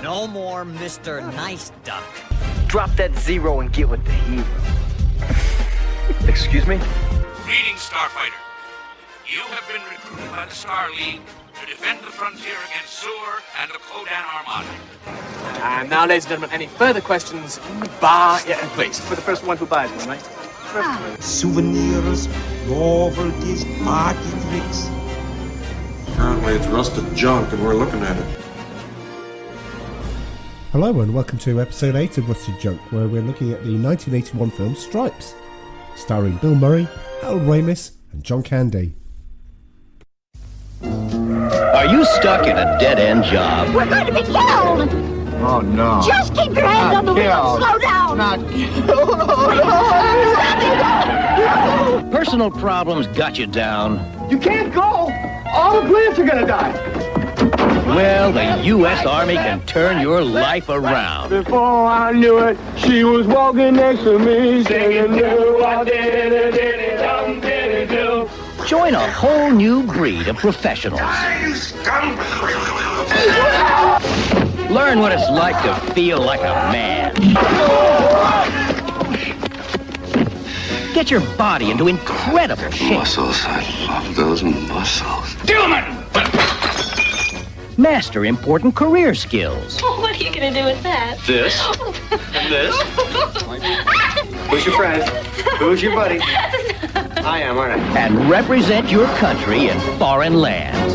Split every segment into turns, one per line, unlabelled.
No more Mr. Nice Duck.
Drop that zero and get with the hero. Excuse me?
Greetings, Starfighter. You have been recruited by the Star League to defend the frontier against Sewer and the Kodan Armada.
And now, ladies and gentlemen, any further questions in the bar? Yeah, please. For the first one who buys one, right?
Souvenirs, novelties, party tricks.
Apparently it's rusted junk and we're looking at it.
Hello and welcome to episode 8 of Rusted Junk, where we're looking at the 1981 film Stripes, starring Bill Murray, Harold Ramis and John Candy.
Are you stuck in a dead-end job?
We're going to be killed!
Oh no.
Just keep your hands on the wheel and slow down!
Not killed!
Personal problems got you down.
You can't go! All the plants are gonna die!
Well, the U.S. Army can turn your life around.
Before I knew it, she was walking next to me, singing, do I did it, dum did it, do.
Join a whole new breed of professionals. Learn what it's like to feel like a man. Get your body into incredible shape.
Muscles, I love those muscles.
Gentlemen!
Master important career skills.
What are you going to do with that?
This. And this. Who's your friend? Who's your buddy? I am, aren't I?
And represent your country in foreign lands.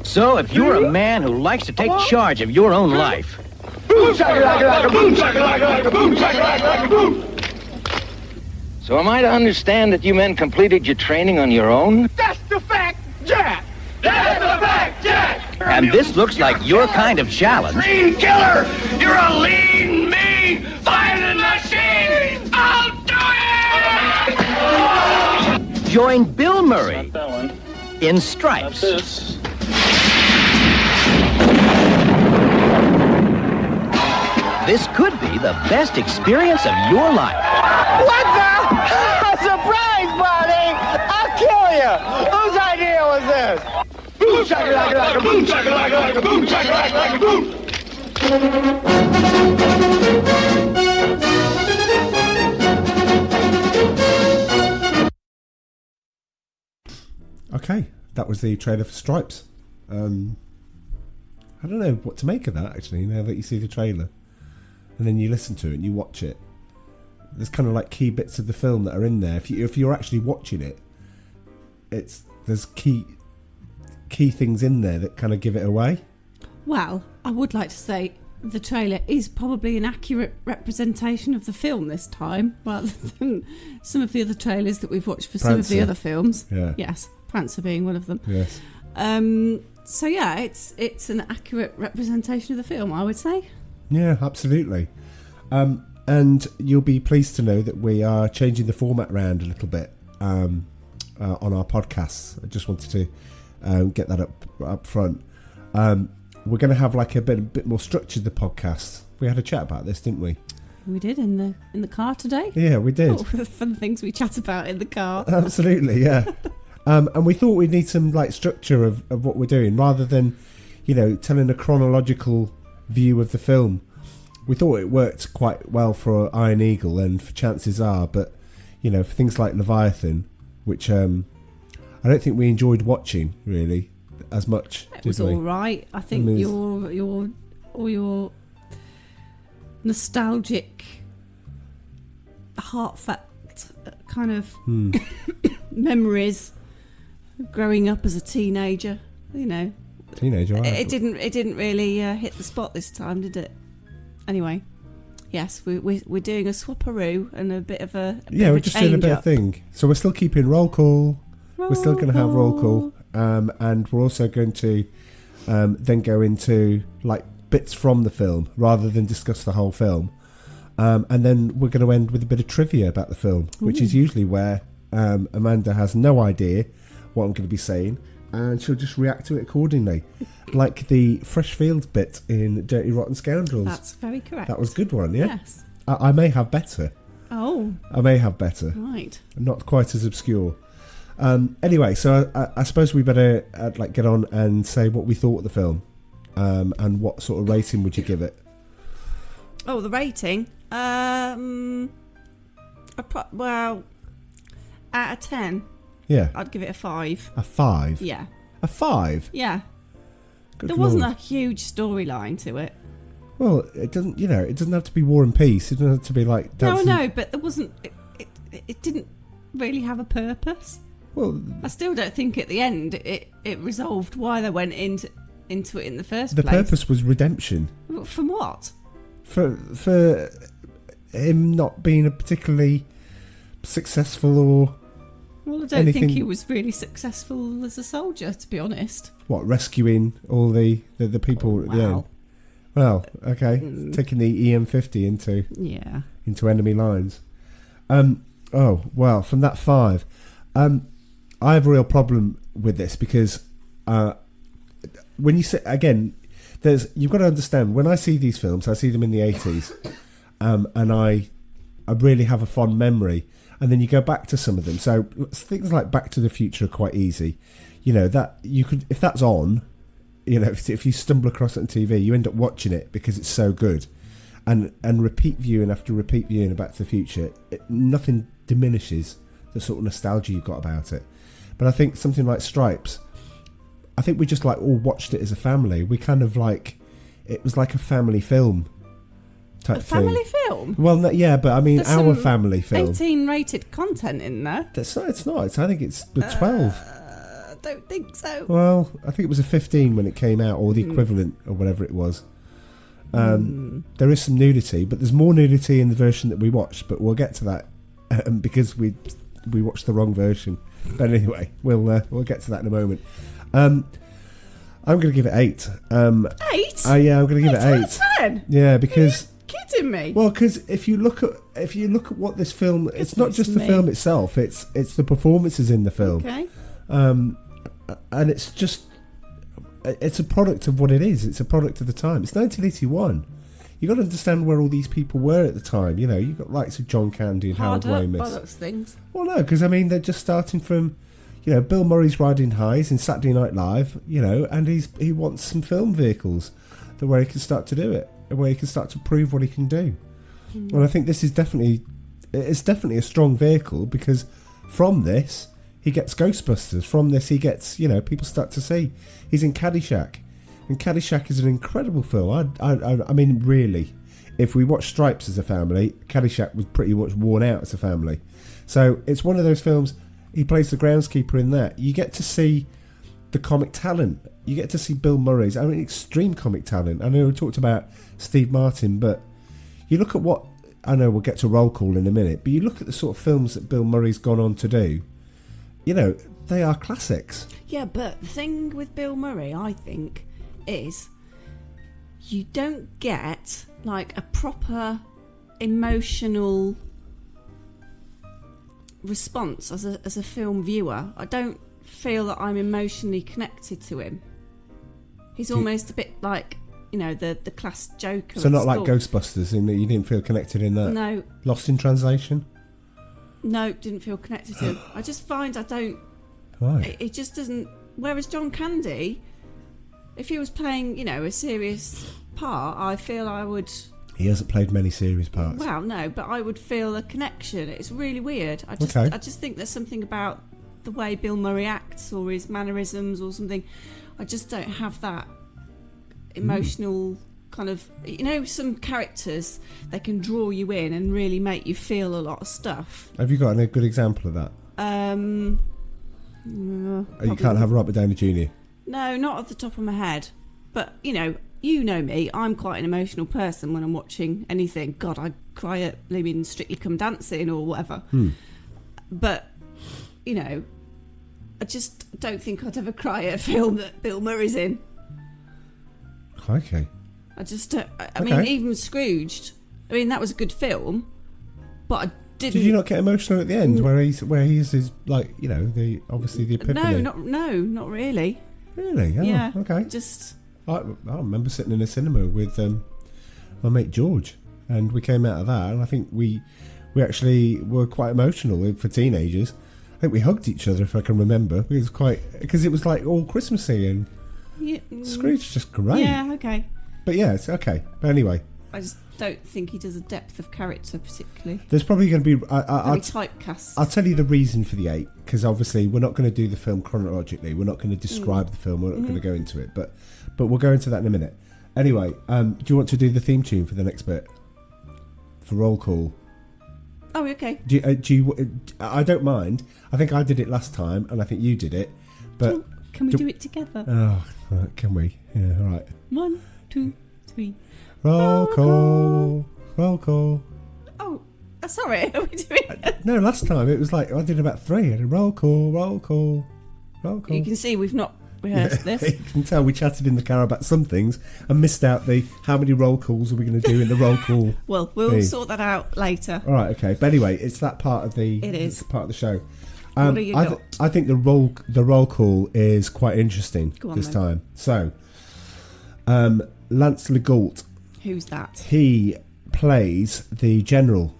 So if you're a man who likes to take charge of your own life,
Boom, shakalaka, boom, shakalaka, boom, shakalaka, boom.
so am I to understand that you men completed your training on your own?
That's the fact, Jack. That's the fact, Jack.
And this looks like your kind of challenge.
Lean killer! You're a lean, mean, violent machine! I'll do it!
Join Bill Murray in Stripes. This could be the best experience of your life.
What the? Surprise party! I'll kill you! Whose idea was this? Boom, shakalaka, boom, shakalaka, boom, shakalaka, boom.
Okay, that was the trailer for Stripes. I don't know what to make of that, actually, now that you see the trailer. And then you listen to it and you watch it. There's kind of like key bits of the film that are in there. If you're actually watching it, there's key things in there that kind of give it away.
Well, I would like to say the trailer is probably an accurate representation of the film this time, rather than some of the other trailers that we've watched for some of the other films.
Yeah.
Yes, Prancer being one of them.
Yes.
So yeah, it's an accurate representation of the film, I would say.
Yeah, absolutely. And you'll be pleased to know that we are changing the format around a little bit on our podcasts. I just wanted to get that up front. We're going to have like a bit more structure to the podcast. We had a chat about this, didn't we?
We did in the car today.
Yeah, we did.
Oh, the fun things we chat about in the car.
Absolutely, yeah. And we thought we'd need some like structure of what we're doing, rather than, telling a chronological view of the film. We thought it worked quite well for Iron Eagle and for Chances Are, but for things like Leviathan, which I don't think we enjoyed watching really as much.
It was all right. I think your nostalgic, heartfelt kind of memories of growing up as a teenager.
Teenager, right?
It didn't really hit the spot this time, did it? Anyway, yes, we're doing a swapperoo and a bit of a
we're just doing a bit of thing. So we're still keeping roll call. We're still going to have roll call, and we're also going to then go into like bits from the film rather than discuss the whole film. And then we're going to end with a bit of trivia about the film, which is usually where Amanda has no idea what I'm going to be saying, and she'll just react to it accordingly. Like the Fresh Fields bit in Dirty Rotten Scoundrels.
That's very correct.
That was a good one, yeah?
Yes.
I may have better.
Oh.
I may have better.
Right.
Not quite as obscure. Anyway, so I suppose we better get on and say what we thought of the film, and what sort of rating would you give it?
Oh, the rating. Well, out of 10.
Yeah.
I'd give it a 5.
A 5?
Yeah.
A 5?
Yeah.
Good
there
Lord.
wasn't a huge storyline to it.
Well, it doesn't. It doesn't have to be War and Peace. It doesn't have to be like.
No, but there wasn't. It didn't really have a purpose.
Well,
I still don't think at the end it resolved why they went into it in the first
the
place.
The purpose was redemption.
From what?
For him not being a particularly successful or.
Well, I don't think he was really successful as a soldier, to be honest. What, rescuing
all the people at the end? Well, okay. Taking the EM50 into enemy lines. Oh, well, from that 5, I have a real problem with this because when you say, again, you've got to understand, when I see these films, I see them in the 80s, and I really have a fond memory. And then you go back to some of them. So things like Back to the Future are quite easy. That you could, if that's on, if you stumble across it on TV, you end up watching it because it's so good. And repeat viewing after repeat viewing of Back to the Future, nothing diminishes the sort of nostalgia you've got about it. But I think something like Stripes, I think we just all watched it as a family. We kind of it was like a family film. A
family film?
Well, yeah, but I mean,
there's
our family film.
18 rated content in there.
It's not. I think it's the 12.
I don't think so.
Well, I think it was a 15 when it came out, or the equivalent, or whatever it was. There is some nudity, but there's more nudity in the version that we watched. But we'll get to that because we watched the wrong version. But anyway, we'll get to that in a moment. I'm going to give it 8.
8?
Yeah, I'm going to give it 8.
10?
Yeah, because.
Kidding me?
Well, because if you look at what this film, it's not just the film itself; it's the performances in the film.
Okay.
And it's a product of what it is. It's a product of the time. It's 1981. You got to understand where all these people were at the time. You got likes of John Candy and Harold Ramis.
Things.
Well, no, because I mean they're just starting from, Bill Murray's riding highs in Saturday Night Live. And he wants some film vehicles, where he can start to do it. Where he can start to prove what he can do. And I think this is definitely a strong vehicle, because from this he gets Ghostbusters. From this he gets, people start to see. He's in Caddyshack, and Caddyshack is an incredible film. I mean, really, if we watch Stripes as a family, Caddyshack was pretty much worn out as a family. So it's one of those films. He plays the groundskeeper in that. You get to see the comic talent. You get to see Bill Murray's, extreme comic talent. I know we talked about Steve Martin, but you look at what, I know we'll get to Roll Call in a minute, but you look at the sort of films that Bill Murray's gone on to do, they are classics.
Yeah, but the thing with Bill Murray, I think, is you don't get a proper emotional response as a film viewer. I don't feel that I'm emotionally connected to him. He's almost a bit like, the class joker.
So not like Ghostbusters, in that you didn't feel connected in that?
No.
Lost in Translation?
No, didn't feel connected to him. I just find I don't...
Right.
It just doesn't... Whereas John Candy, if he was playing, a serious part, I feel I would...
He hasn't played many serious parts.
Well, no, but I would feel a connection. It's really weird. I just think there's something about the way Bill Murray acts or his mannerisms or something. I just don't have that emotional kind of... some characters, they can draw you in and really make you feel a lot of stuff.
Have you got a good example of that? You can't have Robert Downey Jr.?
No, not off the top of my head. But, you know me, I'm quite an emotional person when I'm watching anything. God, I cry at living Strictly Come Dancing or whatever. But, I just don't think I'd ever cry at a film that Bill Murray's in.
Okay.
I just don't... I mean, even Scrooged, that was a good film, but I didn't...
Did you not get emotional at the end, where he's his, the epiphany?
No, not really.
Really? Oh,
yeah.
Okay.
Just...
I remember sitting in a cinema with my mate George, and we came out of that, and I think we actually were quite emotional for teenagers. I think we hugged each other, if I can remember. Because it was like all Christmassy, and Scrooge is just great.
Yeah, okay.
But yeah, it's okay. But anyway,
I just don't think he does a depth of character particularly.
there's probably going to be.
Very typecast.
I'll tell you the reason for the 8, because obviously we're not going to do the film chronologically. We're not going to describe the film. We're not going to go into it. But we'll go into that in a minute. Anyway, do you want to do the theme tune for the next bit? For roll call.
Oh, okay.
Do you? I don't mind. I think I did it last time, and I think you did it. But
can we do it together?
Oh, right, can we? Yeah, all right.
1, 2, 3.
Roll call. Roll call.
Oh, sorry. Are we doing it?
No, last time it was like I did about 3. I did roll call, roll call, roll call.
You can see we've not rehearsed this.
You can tell we chatted in the car about some things and missed out the how many roll calls are we going to do in the roll call.
Well, we'll sort that out later.
All right, okay. But anyway, it's that part of the.
It is
part of the show.
What do you got?
I think the roll call is quite interesting this time. So, Lance Legault.
Who's that?
He plays the general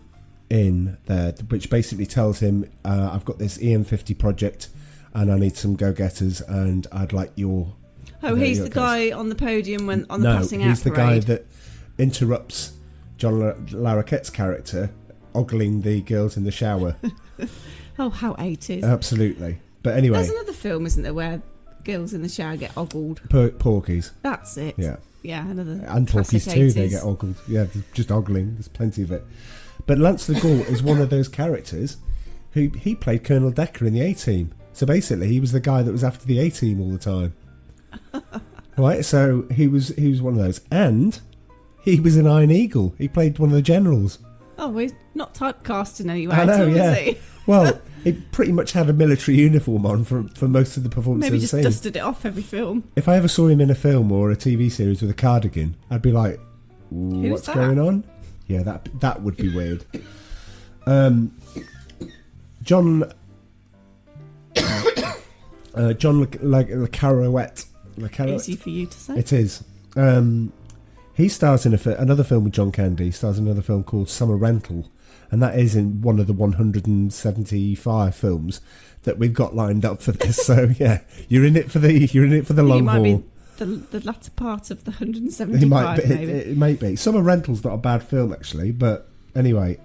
in there, which basically tells him, I've got this EM50 project and I need some go-getters and I'd like your...
Oh, he's the guy on the podium on the passing out parade.
No, he's the guy that interrupts John Larroquette's character ogling the girls in the shower.
Oh, how 80s.
Absolutely. But anyway...
There's another film, isn't there, where girls in the shower get ogled?
Porkies.
That's it.
Yeah.
Yeah, another
and Porkies too,
80s.
they get ogled. Yeah, just ogling. There's plenty of it. But Lance Legault is one of those characters who he played Colonel Decker in the A-Team. So basically, he was the guy that was after the A-Team all the time. Right, so he was one of those. And he was in Iron Eagle. He played one of the generals.
Oh, he's not typecast in any way
I know, yeah.
is he?
Well, he pretty much had a military uniform on for most of the performances.
Maybe just dusted it off every film.
If I ever saw him in a film or a TV series with a cardigan, I'd be like, what's going on? Yeah, that would be weird. John Le Carrouet.
Easy for you to say.
It is. He stars in another film with John Candy. He stars in another film called Summer Rental, and that is in one of the 175 films that we've got lined up for this. So yeah, you're in it for the long haul.
Be the latter part of the 175.
It might be. Summer Rental's not a bad film actually, but anyway,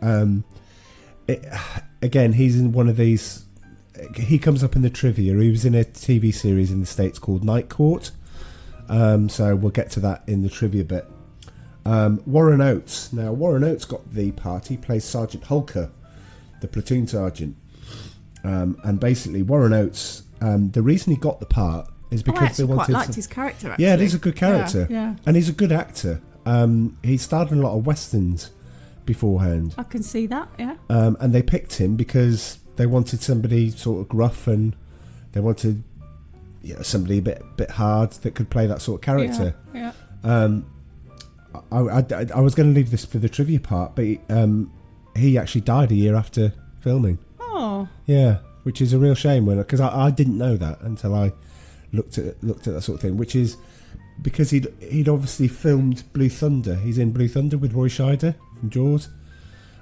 again, he's in one of these. He comes up in the trivia. He was in a TV series in the States called Night Court. So we'll get to that in the trivia bit. Warren Oates. Now, Warren Oates got the part. He plays Sergeant Hulker, the platoon sergeant. And basically, Warren Oates, the reason he got the part is because they wanted...
I quite liked his character, actually.
Yeah, he's a good character.
Yeah.
And he's a good actor. He starred in a lot of westerns beforehand.
I can see that, yeah.
And they picked him because they wanted somebody sort of gruff, and they wanted somebody a bit hard that could play that sort of character.
Yeah.
I was going to leave this for the trivia part, but he actually died a year after filming.
Oh.
Yeah, which is a real shame because I didn't know that until I looked at that sort of thing. Which is because he'd obviously filmed Blue Thunder. He's in Blue Thunder with Roy Scheider from Jaws.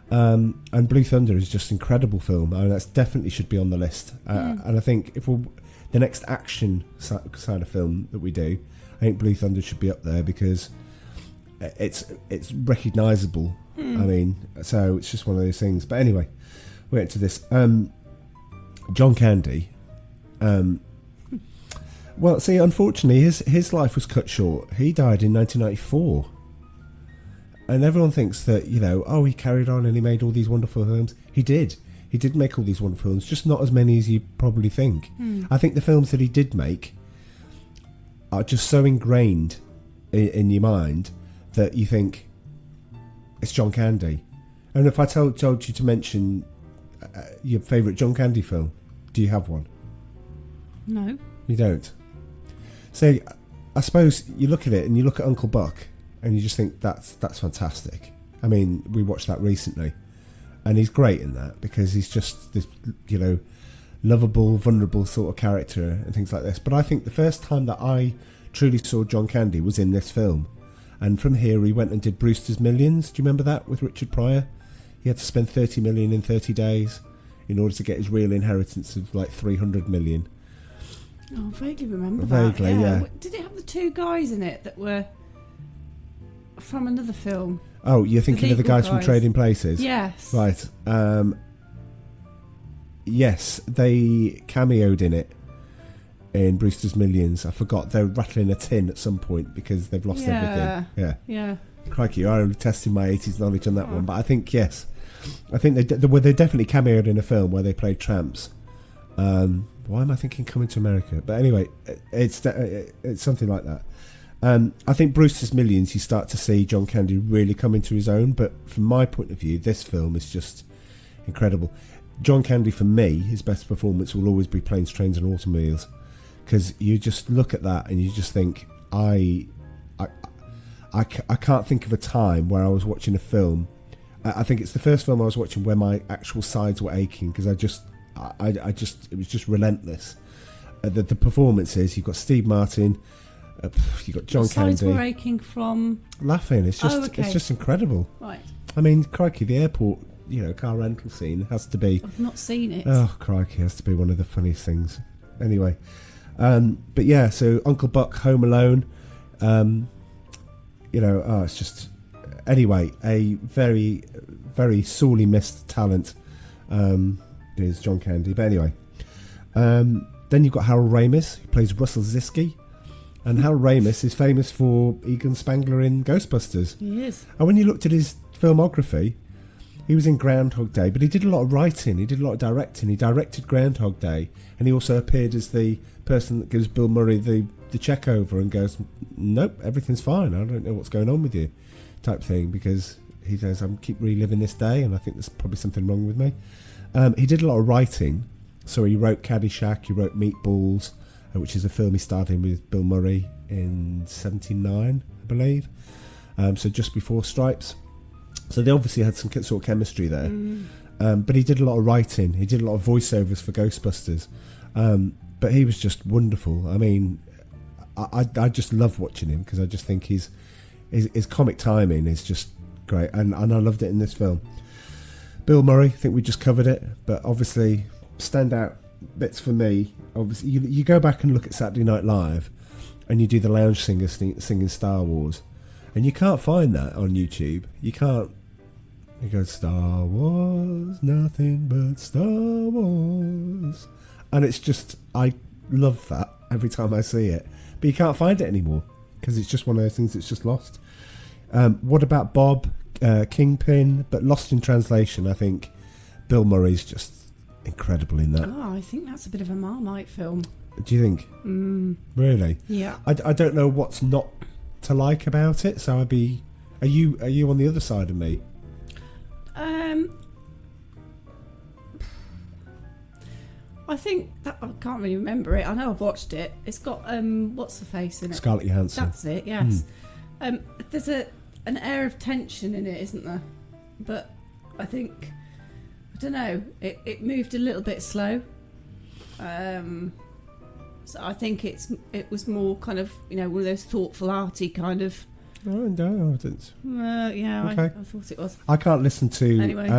And Blue Thunder is just an incredible film. I mean, that definitely should be on the list. And I think if the next action side of film that we do, I think Blue Thunder should be up there because it's recognisable. I mean, so it's just one of those things. But anyway, we'll get to this. John Candy. Well, see, unfortunately, his life was cut short. He died in 1994. And everyone thinks that, he carried on and he made all these wonderful films. He did. He did make all these wonderful films, just not as many as you probably think. I think the films that he did make are just so ingrained in your mind that you think it's John Candy. And if I told you to mention your favourite John Candy film, do you have one?
No.
You don't? So I suppose you look at it and you look at Uncle Buck and you just think that's fantastic. I mean, we watched that recently, and he's great in that because he's just this, lovable, vulnerable sort of character and things like this. But I think the first time that I truly saw John Candy was in this film, and from here he went and did Brewster's Millions. Do you remember that with Richard Pryor? He had to spend 30 million in 30 days. in order to get his real inheritance of like 300 million.
Oh, I vaguely remember
Vaguely,
that.
yeah.
Did it have the two guys in it that were from another film?
Oh, you're thinking of the guys from Trading Places?
Yes.
Right. Yes, they cameoed in it in Brewster's Millions. I forgot they're rattling a tin at some point because they've lost everything.
Yeah.
Crikey, I'm testing my 80s knowledge on that one, but I think yes. I think they definitely cameoed in a film where they played tramps. Why am I thinking Coming to America? But anyway, it's something like that. I think Brewster's Millions, you start to see John Candy really come into his own, but from my point of view, this film is just incredible. John Candy, for me, his best performance will always be Planes, Trains and Automobiles, because you just look at that and you just think, I can't think of a time where I was watching a film. I think it's the first film I was watching where my actual sides were aching, because it was just relentless. The performances, you've got Steve Martin, you've got John Candy.
Sides were aching from
laughing. It's just incredible.
Right.
I mean, crikey, the airport, car rental scene has to be.
I've not seen it.
Oh, crikey, has to be one of the funniest things. Anyway, but yeah, so Uncle Buck, Home Alone. It's just. Anyway, a very, very sorely missed talent is John Candy. But anyway, then you've got Harold Ramis, who plays Russell Ziske. And Harold Ramis is famous for Egon Spangler in Ghostbusters.
He is.
And when you looked at his filmography, he was in Groundhog Day, but he did a lot of writing, he did a lot of directing. He directed Groundhog Day, and he also appeared as the person that gives Bill Murray the check over and goes, nope, everything's fine, I don't know what's going on with you, type thing, because he says, I keep reliving this day, and I think there's probably something wrong with me. He did a lot of writing, so he wrote Caddyshack, he wrote Meatballs, which is a film he starred in with Bill Murray in 1979, I believe. So just before Stripes. So they obviously had some sort of chemistry there. But he did a lot of writing. He did a lot of voiceovers for Ghostbusters. But he was just wonderful. I mean, I just love watching him, because I just think his comic timing is just great. And I loved it in this film. Bill Murray, I think we just covered it. But obviously, standout bits for me, obviously, you go back and look at Saturday Night Live, and you do the lounge singer singing Star Wars, and you can't find that on YouTube. You can't. You go, Star Wars, nothing but Star Wars, and it's just, I love that every time I see it, but you can't find it anymore because it's just one of those things that's just lost. What about Bob, Kingpin, but lost in translation? I think Bill Murray's just incredible in that.
Oh, I think that's a bit of a Marmite film.
Do you think? Really?
Yeah.
I don't know what's not to like about it, so are you on the other side of me?
I think that, I can't really remember it. I know I've watched it. It's got what's the face in it?
Scarlett Johansson.
That's it. Yes. There's an air of tension in it, isn't there? But I think, I don't know. It moved a little bit slow. So I think it was more kind of, one of those thoughtful, arty kind of.
Oh, no, I didn't.
Yeah,
okay.
I thought it was.
I can't listen to
Anyway.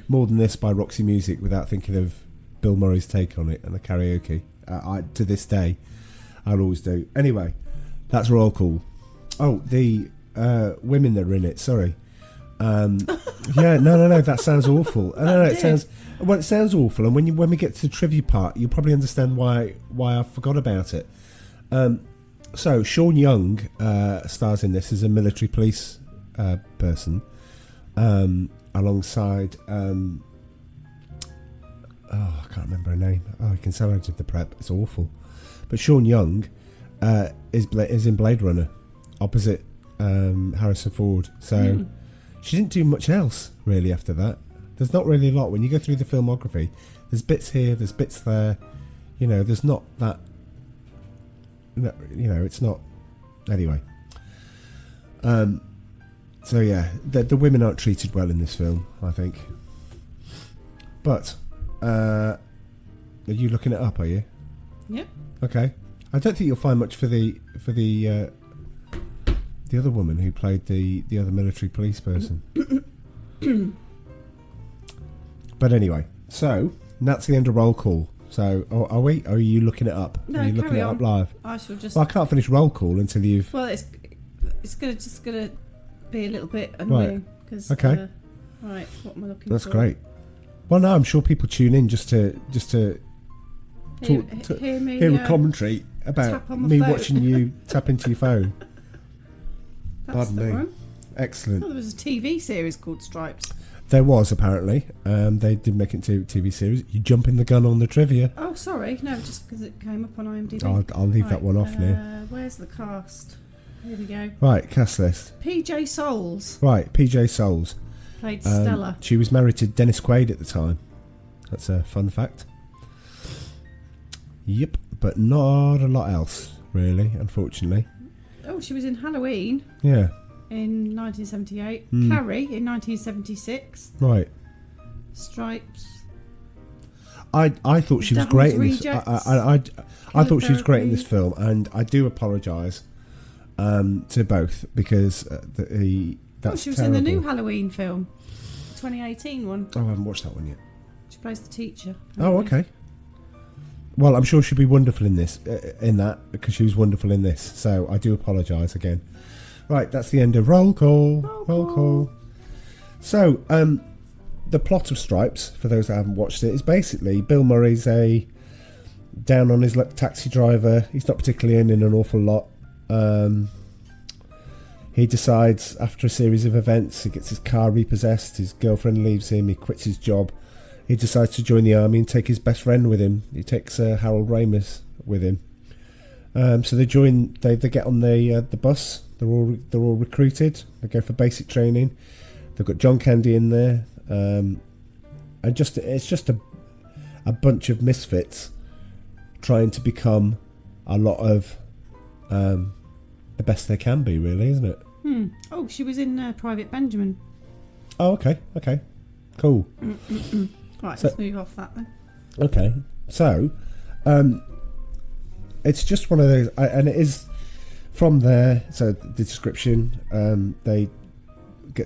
More Than This by Roxy Music without thinking of Bill Murray's take on it and the karaoke. To this day, I'll always do. Anyway, that's Roll Call. Oh, the women that are in it. Sorry. Yeah, no, that sounds awful. No, it sounds awful. And when we get to the trivia part, you'll probably understand why I forgot about it. So Sean Young stars in this as a military police person, alongside. I can't remember her name. I can tell I did the prep. It's awful. But Sean Young is in Blade Runner, opposite Harrison Ford. So she didn't do much else really after that. There's not really a lot when you go through the filmography. There's bits here, there's bits there. There's not that. It's not. Anyway. So yeah, the women aren't treated well in this film, I think. But are you looking it up? Are you?
Yeah.
Okay. I don't think you'll find much for the other woman who played the other military police person. But anyway, So that's the end of roll call. So are we? Or are you looking it up?
No,
are you looking
carry
it
on.
up live?
I shall just.
Well, I can't finish roll call until you've.
Well, it's gonna be a little bit annoying because.
Okay.
Right. What am I looking
That's
for?
great. Well, no, I'm sure people tune in just to hear a commentary about me watching you tap into your phone.
That's
Pardon
the
me.
one.
Excellent.
Oh, there was a TV series called Stripes.
There was, apparently. They did make it into a TV series. You jumping the gun on the trivia.
Oh, sorry. No, just because it came up on IMDb.
I'll leave that one off now.
Where's the cast? Here we go.
Right, cast list.
PJ Souls
Right, PJ Souls.
played Stella.
She was married to Dennis Quaid at the time. That's a fun fact. Yep, but not a lot else, really, unfortunately.
Oh, she was in Halloween
Yeah,
in 1978. Carrie in 1976.
right.
Stripes.
I thought she was
Devil's
great in this.
Rejects.
I thought she was great in
Therapy.
this film, and I do apologise to both because that's
She was
terrible.
in the new Halloween film, 2018 one.
Oh, I haven't watched that one yet.
She plays the teacher.
Oh, okay. Well, I'm sure she'll be wonderful in this, because she was wonderful in this. So I do apologise again. Right, that's the end of roll call. Roll call. So, the plot of Stripes, for those that haven't watched it, is basically Bill Murray's a down on his luck taxi driver. He's not particularly in an awful lot. He decides after a series of events, he gets his car repossessed, his girlfriend leaves him, he quits his job. He decides to join the army and take his best friend with him. He takes Harold Ramis with him. So they join. They get on the bus. They're all recruited. They go for basic training. They've got John Candy in there, and it's just a bunch of misfits trying to become a lot of the best they can be. Really, isn't it?
Oh, she was in Private Benjamin.
Oh, okay, cool.
Right,
So-
let's move off that then.
Okay, so it's just one of those, and it is from there. So the description, they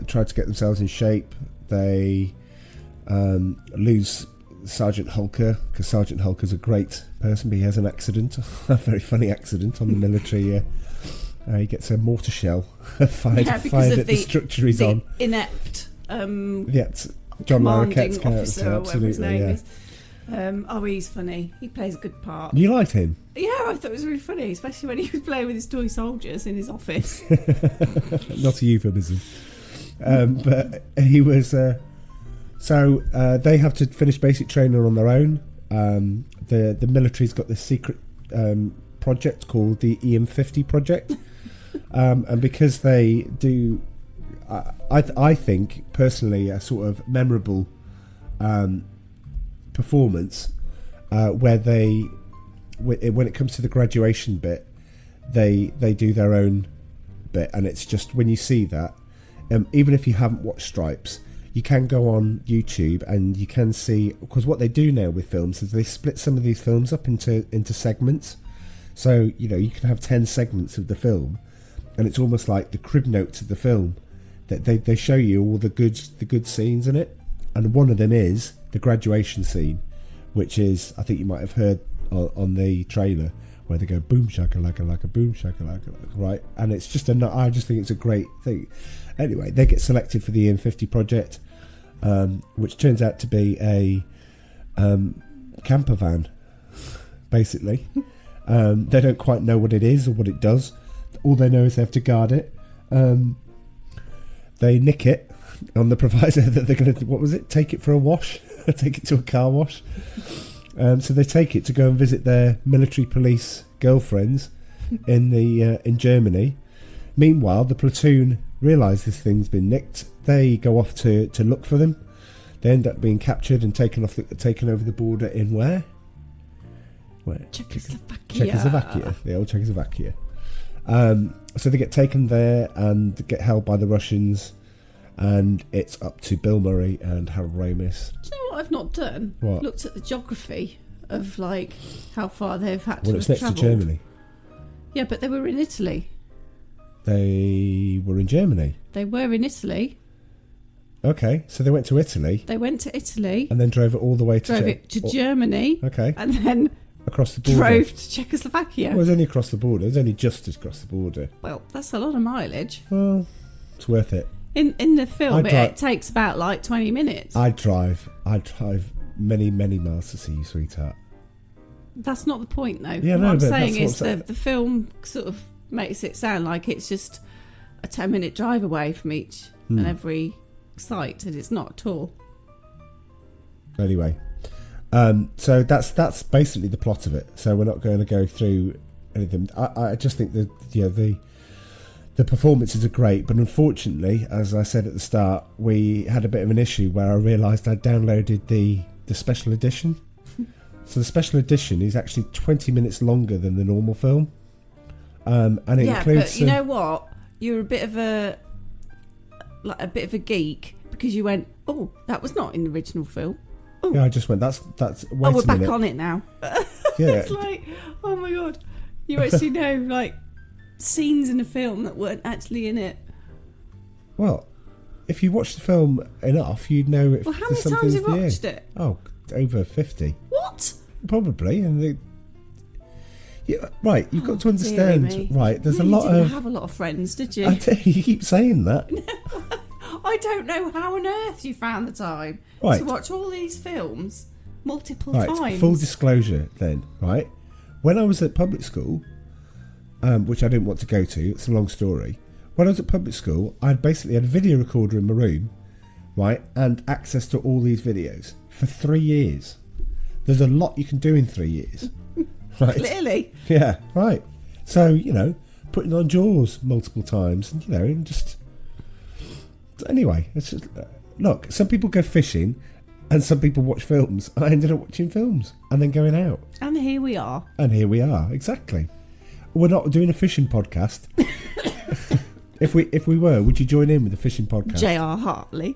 try to get themselves in shape. They lose Sergeant Hulker because Sergeant Hulker's a great person, but he has an accident, a very funny accident on the military. He gets a mortar shell fired at the structure he's on.
Inept.
John
commanding
Larroquette's
officer,
character,
or whatever his
absolutely,
name
yeah.
is. He's funny. He plays a good part.
You liked him?
Yeah, I thought it was really funny, especially when he was playing with his toy soldiers in his office.
Not a euphemism. But he was... So they have to finish basic training on their own. The military's got this secret project called the EM50 project. And because they do... I think, personally, a sort of memorable performance where they, when it comes to the graduation bit, they do their own bit, and it's just when you see that, even if you haven't watched Stripes, you can go on YouTube and you can see, because what they do now with films is they split some of these films up into segments. So you can have 10 segments of the film, and it's almost like the crib notes of the film. That they show you all the good scenes in it, and one of them is the graduation scene, which is, I think you might have heard on the trailer, where they go boom shakalaka like a boom shakalaka, right? And it's just I just think it's a great thing. Anyway, they get selected for the EM50 project, which turns out to be a camper van, basically. They don't quite know what it is or what it does. All they know is they have to guard it. They nick it on the proviso that they're going to, what was it? Take it for a wash? Take it to a car wash? So they take it to go and visit their military police girlfriends in Germany. Meanwhile, the platoon realise this thing's been nicked. They go off to look for them. They end up being captured and taken over the border in where? Czechoslovakia. The old Czechoslovakia. So they get taken there and get held by the Russians, and it's up to Bill Murray and Harold Ramis.
Do you know what I've not done?
What?
Looked at the geography of how far they've had to
Well,
have
it's next
travelled.
to Germany.
Yeah, but they were in Italy.
They were in Germany.
They were in Italy.
Okay, so they went to Italy.
They went to Italy.
And then drove it all the way to
Germany.
Okay.
And then
across the border.
Drove to Czechoslovakia.
Well, it was only across the border. It was only just across the border.
Well, that's a lot of mileage.
Well, it's worth it.
In the film, it takes about 20 minutes.
I'd drive many, many miles to see you, sweetheart.
That's not the point, though.
Yeah,
what I'm saying is the film sort of makes it sound like it's just a 10-minute drive away from each and every site, and it's not at all.
Anyway, so that's basically the plot of it. So we're not going to go through anything. I just think that the performances are great, but unfortunately, as I said at the start, we had a bit of an issue where I realised I downloaded the special edition. So the special edition is actually 20 minutes longer than the normal film, and it includes.
But you know what? You're a bit of a geek because you went, oh, that was not in the original film. Ooh.
Yeah, I just went. That's. Wait
we're
a minute.
back on it now.
Yeah,
it's like, oh my god, you actually know scenes in a film that weren't actually in it.
Well, if you watch the film enough, you'd know if.
Well, how many times have you watched it?
Oh, over 50.
What?
Probably, and yeah, right. You've got to understand. Right, there's
you
a lot
didn't
of.
Have a lot of friends, did you?
I tell you keep saying that.
I don't know how on earth you found the time to watch all these films multiple times.
Full disclosure, then. Right, when I was at public school, which I didn't want to go to. It's a long story. When I was at public school, I basically had a video recorder in my room, right, and access to all these videos for 3 years. There's a lot you can do in 3 years. Right?
Clearly.
Yeah, right. So, putting on Jaws multiple times, and just... Anyway, it's just... Look, some people go fishing and some people watch films. I ended up watching films and then going out.
And here we are.
Exactly. We're not doing a fishing podcast. If we were, would you join in with the fishing podcast?
J.R. Hartley.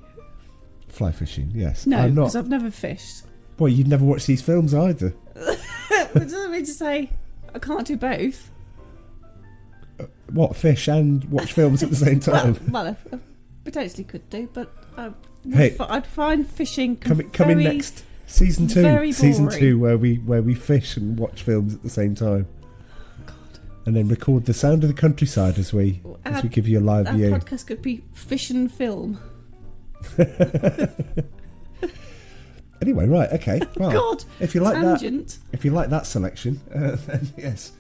Fly fishing, yes.
No, because I've never fished.
Well, you've never watched these films either.
Doesn't mean to say I can't do both.
What, fish and watch films at the same time?
Well, I potentially could do, but I'd find fishing
coming next season 2. Season 2 where we fish and watch films at the same time. And then record the sound of the countryside as we give you a live view.
Our podcast could be fish and film.
Anyway, right, okay. Well,
God,
if you like that selection, then yes.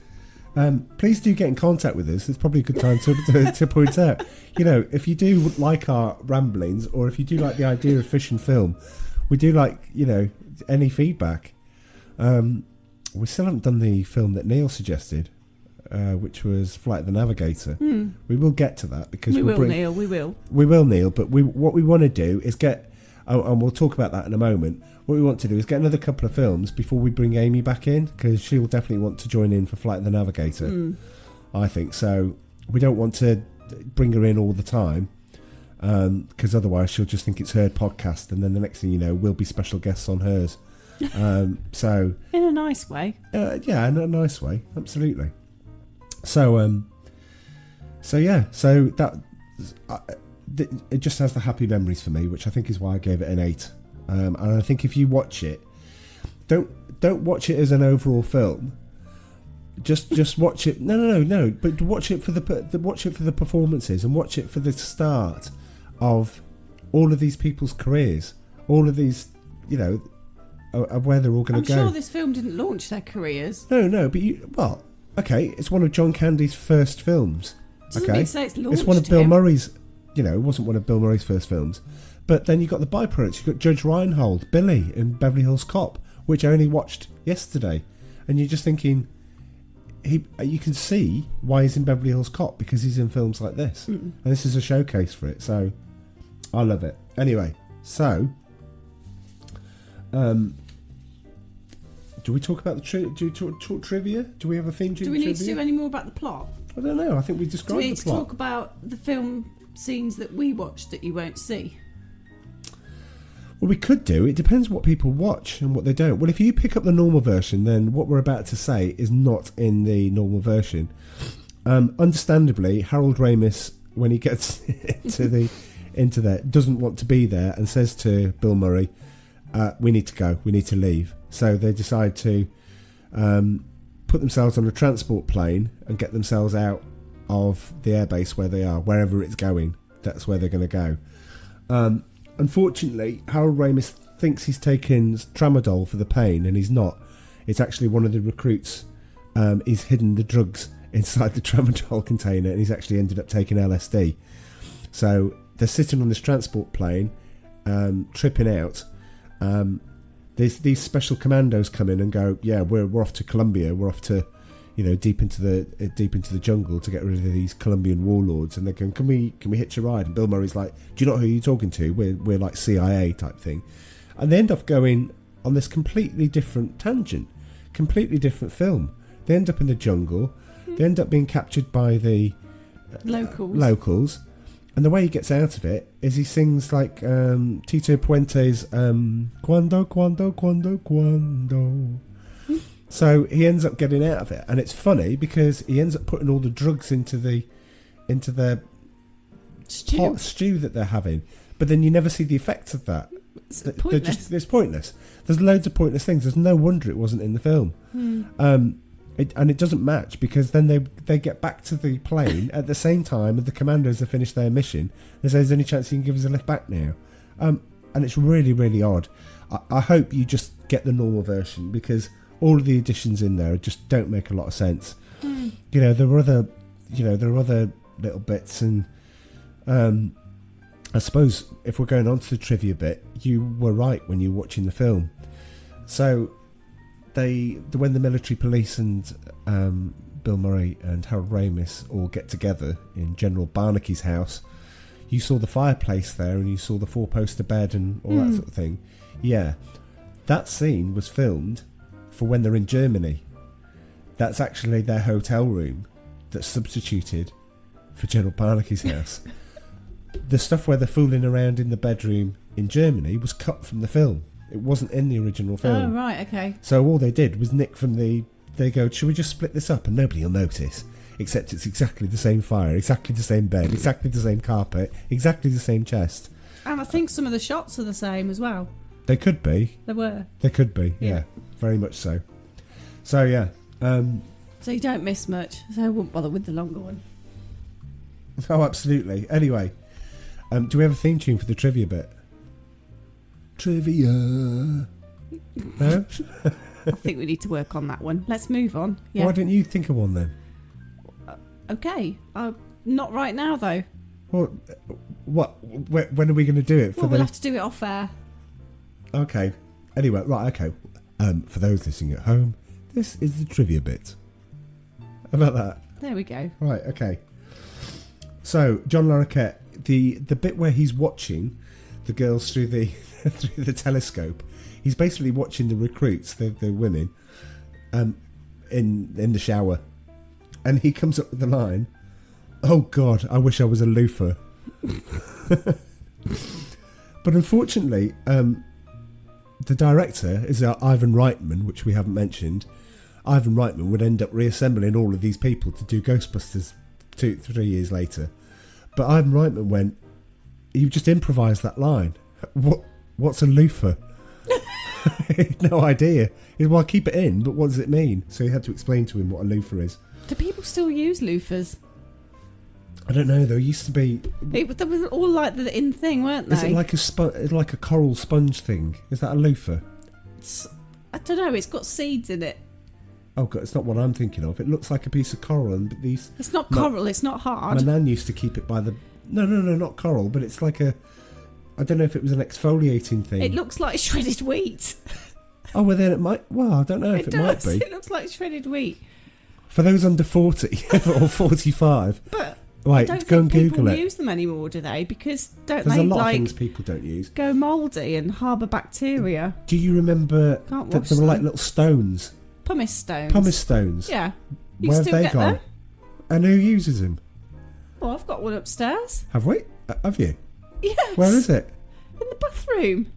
Please do get in contact with us. It's probably a good time to point out. If you do like our ramblings, or if you do like the idea of fish and film, we do like any feedback. We still haven't done the film that Neil suggested. Which was Flight of the Navigator. We will get to that because we will, Neil. But what we want to do is get, and we'll talk about that in a moment. What we want to do is get another couple of films before we bring Amy back in, because she'll definitely want to join in for Flight of the Navigator. I think so. We don't want to bring her in all the time, because otherwise she'll just think it's her podcast, and then the next thing you know, we'll be special guests on hers. So
in a nice way.
Yeah, in a nice way, absolutely. So that it just has the happy memories for me, which I think is why I gave it an 8. And I think if you watch it, don't watch it as an overall film. Just watch it. No. But watch it for the performances, and watch it for the start of all of these people's careers. All of these, of where they're all going to go.
I'm sure this film didn't launch their careers.
No, but okay, it's one of John Candy's first films.
Doesn't mean to say
it's one of Bill Murray's. It wasn't one of Bill Murray's first films. But then you got the byproducts. You got Judge Reinhold, Billy in Beverly Hills Cop, which I only watched yesterday, and you're just thinking, you can see why he's in Beverly Hills Cop, because he's in films like this, and this is a showcase for it. So I love it. Anyway, so. Do we talk about do we talk trivia? Do we have a theme?
Do we need to do any more about the plot?
I don't know. I think we described the plot.
Do we need to talk about the film scenes that we watched that you won't see?
Well, we could do. It depends what people watch and what they don't. Well, if you pick up the normal version, then what we're about to say is not in the normal version. Understandably, Harold Ramis, when he gets into there, doesn't want to be there, and says to Bill Murray, we need to go, we need to leave. So they decide to put themselves on a transport plane and get themselves out of the airbase where they are, wherever it's going. That's where they're going to go. Unfortunately, Harold Ramis thinks he's taken tramadol for the pain, and he's not. It's actually one of the recruits. He's hidden the drugs inside the tramadol container, and he's actually ended up taking LSD. So they're sitting on this transport plane, tripping out. These special commandos come in and go, yeah, we're off to Colombia. We're off to, deep into the jungle to get rid of these Colombian warlords. And they're going, can we hitch a ride? And Bill Murray's like, do you know who you're talking to? We're like CIA type thing. And they end up going on this completely different tangent, completely different film. They end up in the jungle. They end up being captured by the locals. And the way he gets out of it is he sings like Tito Puente's Cuando, Cuando, Cuando, Cuando. So he ends up getting out of it. And it's funny because he ends up putting all the drugs into their hot stew that they're having. But then you never see the effects of that. It's pointless. There's loads of pointless things. There's no wonder it wasn't in the film. And it doesn't match because then they get back to the plane at the same time and the commandos have finished their mission. They say, there's any chance you can give us a lift back now? And it's really, really odd. I hope you just get the normal version because all of the additions in there just don't make a lot of sense. There are other little bits, and I suppose if we're going on to the trivia bit, you were right when you were watching the film. So when the military police and Bill Murray and Harold Ramis all get together in General Barnaky's house, you saw the fireplace there and you saw the four-poster bed and all that sort of thing. Yeah, that scene was filmed for when they're in Germany. That's actually their hotel room that's substituted for General Barnaky's house. The stuff where they're fooling around in the bedroom in Germany was cut from the film. It wasn't in the original film.
Oh, right, okay.
So all they did was nick from they go, should we just split this up and nobody will notice? Except it's exactly the same fire, exactly the same bed, exactly the same carpet, exactly the same chest.
And I think some of the shots are the same as well.
They could be.
They were.
They could be, yeah. Very much so. So, yeah.
So you don't miss much. So I wouldn't bother with the longer one.
Oh, absolutely. Anyway, do we have a theme tune for the trivia bit? Trivia. No?
I think we need to work on that one. Let's move on. Yeah.
Why didn't you think of one then?
Okay. Not right now, though.
Well, when are we going to do it?
We'll have to do it off air.
Okay. Anyway, right, okay. For those listening at home, this is the trivia bit. How about that?
There we go.
Right, okay. So, John Larroquette, the bit where he's watching the girls through the through the telescope, he's basically watching the recruits, the women, in the shower, and he comes up with the line, "Oh God, I wish I was a loofah." But unfortunately, the director is Ivan Reitman, which we haven't mentioned. Ivan Reitman would end up reassembling all of these people to do Ghostbusters 2-3 years later. But Ivan Reitman went, "You just improvised that line. What's a loofah?" No idea. He said, "Well, I'll keep it in, but what does it mean?" So he had to explain to him what a loofah is.
Do people still use loofahs?
I don't know. There used to be.
They were all like the in thing, weren't they?
Is it like a coral sponge thing? Is that a loofah?
I don't know. It's got seeds in it.
Oh God, it's not what I'm thinking of. It looks like a piece of coral, and these.
It's not coral. It's not hard.
My nan used to keep it by the. No, not coral, but it's like a. I don't know if it was an exfoliating thing.
It looks like shredded wheat.
Oh, well then it might. Well, I don't know if it might be.
It looks like shredded wheat.
For those under 40 or 45.
But
right,
I don't
go
think
and Google
people
it.
use them anymore, do they? Because
There's a lot of things people don't use.
Go mouldy and harbour bacteria.
Do you remember that there were like little stones?
Pumice stones.
Pumice stones.
Yeah. You
Where have
still
they
get
gone?
them?
And who uses them?
Oh, I've got one upstairs.
Have we? Have you?
Yes.
Where is it?
In the bathroom.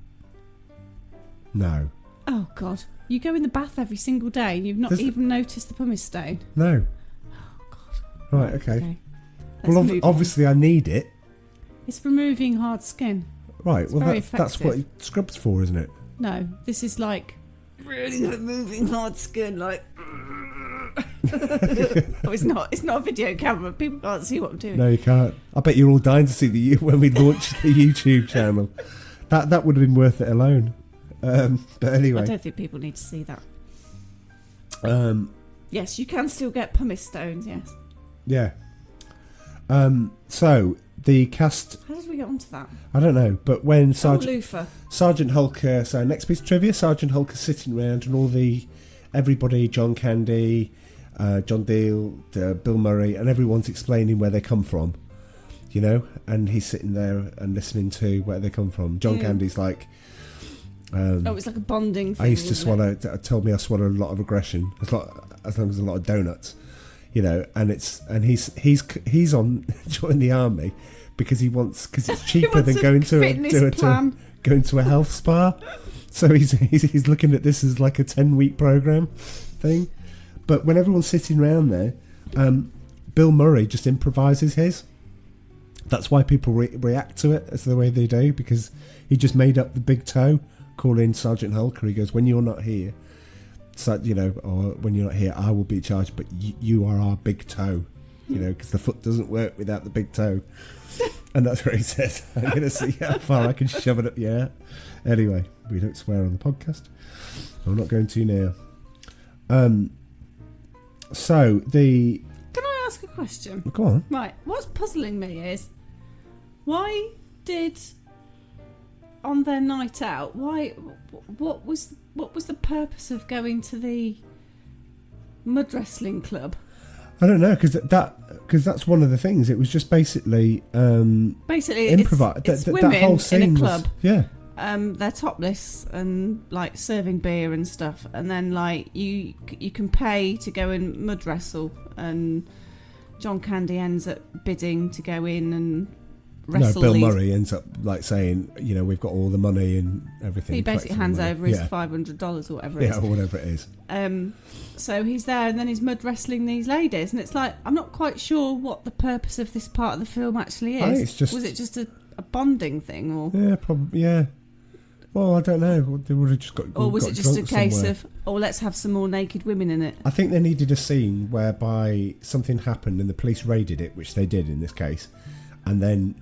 No.
Oh God! You go in the bath every single day and you've not even noticed the pumice stone.
No.
Oh God.
Right. Okay.
Well,
obviously I need it.
It's removing hard skin.
Right,
It's
well
very
that's what
effective.
scrub's for, isn't it?
No, this is like really removing hard skin, like. Oh, it's not. It's not a video camera. People can't see what I'm doing.
No, you can't. I bet you're all dying to see when we launch the YouTube channel. That would have been worth it alone. But anyway,
I don't think people need to see that. Yes, you can still get pumice stones. Yes.
Yeah. So the cast.
How did we get onto that?
I don't know, but when
Loofah.
Sergeant Hulker. So next piece of trivia: Sergeant Hulker's sitting around, and everybody, John Candy, John Deal, Bill Murray, and everyone's explaining where they come from. You know, and he's sitting there and listening to where they come from. John Candy's like.
It's like a bonding thing.
I used to swallow. Told me I swallow a lot of aggression, as long as a lot of donuts, you know. And he's on join the army because it's cheaper than going to a health spa. So he's looking at this as like a 10-week program thing. But when everyone's sitting around there, Bill Murray just improvises his. That's why people react to it as the way they do, because he just made up the big toe. Calling Sergeant Hulker, he goes, when you're not here, so, you know, or when you're not here, I will be in charge, but you are our big toe, you know, because the foot doesn't work without the big toe. And that's what he says. I'm going to see how far I can shove it up your ass. Anyway, we don't swear on the podcast. I'm not going to now. Can
I ask a question?
Go on.
Right, what's puzzling me is, why did... on their night out, what was the purpose of going to the mud wrestling club?
I don't know, because that's one of the things. It was just basically improvised.
It's women
that whole scene
in a club.
They're
topless and like serving beer and stuff, and then like you can pay to go and mud wrestle, and John Candy ends up bidding to go in and wrestle.
No, Bill Murray ends up like saying, you know, we've got all the money and everything.
He basically hands over his $500 or whatever it is.
Yeah, or whatever it is.
So he's there and then he's mud wrestling these ladies, and it's like, I'm not quite sure what the purpose of this part of the film actually is.
I think it's just,
was it just a bonding thing, or?
Yeah, probably. Yeah. Well, I don't know. They would have just got.
Or was it just a case of, let's have some more naked women in it?
I think they needed a scene whereby something happened and the police raided it, which they did in this case, and then.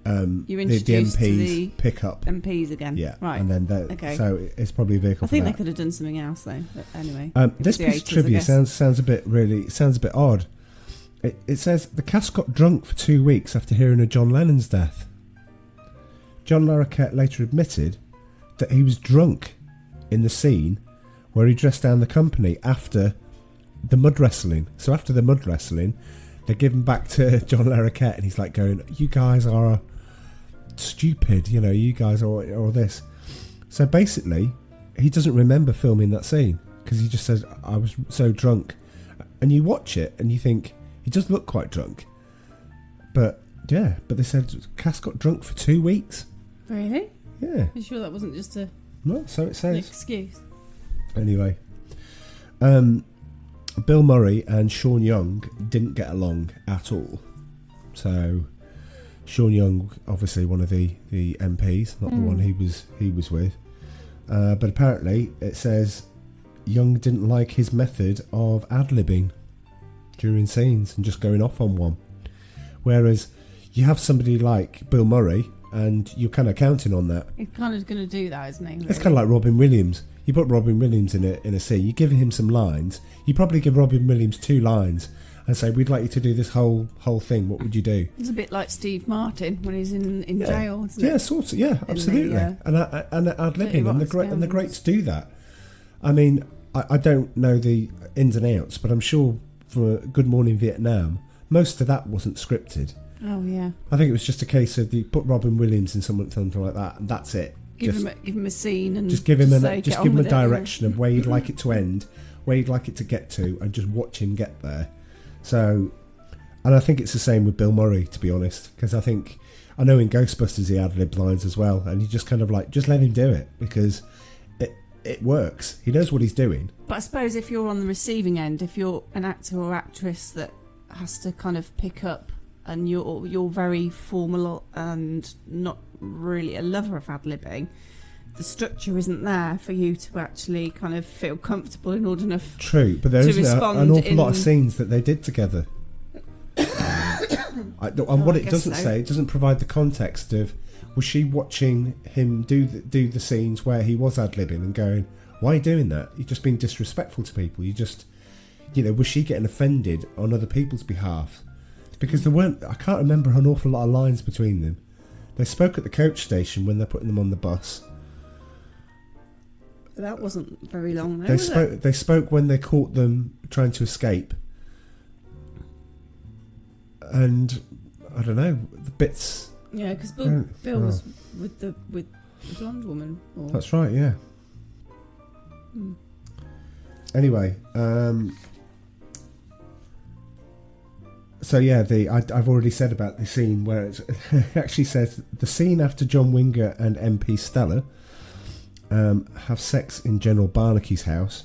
The MPs pick up
MPs again, right?
And then so it's probably a vehicle.
I think they could have done something else though. But anyway,
this piece of trivia sounds a bit odd. It says the cast got drunk for 2 weeks after hearing of John Lennon's death. John Larroquette later admitted that he was drunk in the scene where he dressed down the company after the mud wrestling. So after the mud wrestling, they give him back to John Larroquette, and he's like going, "You guys are stupid, you know, you guys are all this." So basically he doesn't remember filming that scene because he just says, "I was so drunk." And you watch it and you think he does look quite drunk, but they said Cass got drunk for 2 weeks.
Really?
Yeah.
Are you sure that wasn't just
no, so it says
an excuse?
Anyway, Bill Murray and Sean Young didn't get along at all. So Sean Young, obviously one of the MPs, not the one he was with. But apparently it says Young didn't like his method of ad-libbing during scenes and just going off on one. Whereas you have somebody like Bill Murray and you're kind of counting on that.
He's kind of going to do that, isn't he? Really?
It's kind of like Robin Williams. You put Robin Williams in a scene, you give him some lines, you probably give Robin Williams 2 lines and say, "We'd like you to do this whole thing, what would you do?"
It's a bit like Steve Martin when he's in jail, isn't it?
Yeah, sort of, yeah, absolutely. And ad-libbing, and the greats do that. I mean, I don't know the ins and outs, but I'm sure for Good Morning Vietnam, most of that wasn't scripted.
Oh, yeah.
I think it was just a case of you put Robin Williams in something like that, and that's it.
Give him a scene and
just give him a direction of where you'd like it to end, where you'd like it to get to, and just watch him get there. So, and I think it's the same with Bill Murray, to be honest, because I know in Ghostbusters he ad-libbed lines as well, and you just kind of like, just let him do it, because it works. He knows what he's doing.
But I suppose if you're on the receiving end, if you're an actor or actress that has to kind of pick up and you're very formal and not really a lover of ad-libbing, the structure isn't there for you to actually kind of feel comfortable in order enough.
True, but there isn't an awful lot of scenes that they did together. And what it doesn't say, it doesn't provide the context of, was she watching him do the scenes where he was ad-libbing and going, why are you doing that? You're just being disrespectful to people. You just, was she getting offended on other people's behalf? Because I can't remember an awful lot of lines between them. They spoke at the coach station when they're putting them on the bus.
That wasn't very long though,
They spoke when they caught them trying to escape. And I don't know, the bits.
Yeah, because Bill was with the blonde woman.
That's right, yeah. Anyway, so yeah, I've already said about the scene where it actually says the scene after John Winger and MP Stella have sex in General Barnaky's house